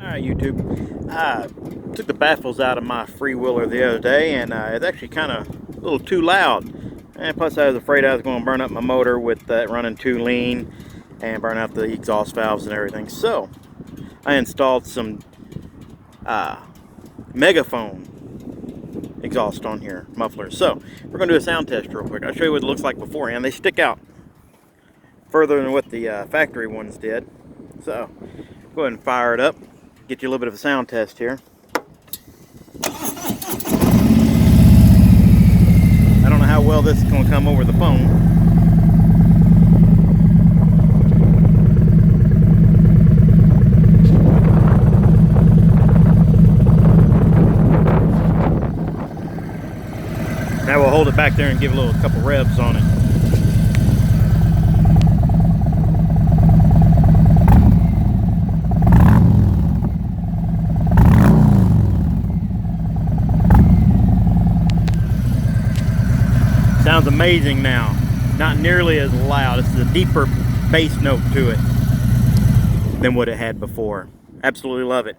Alright, YouTube. I took the baffles out of my Freewheeler the other day, and it's actually kind of a little too loud. And plus I was afraid I was going to burn up my motor with that running too lean and burn out the exhaust valves and everything. So I installed some Megaphone exhaust on here, mufflers. So we're going to do a sound test real quick. I'll show you what it looks like beforehand. They stick out further than what the factory ones did. So go ahead and fire it up, get you a little bit of a sound test here. I don't know how well this is going to come over the phone. Now we'll hold it back there and give a couple revs on it. Sounds amazing now. Not nearly as loud. This is a deeper bass note to it than what it had before. Absolutely love it.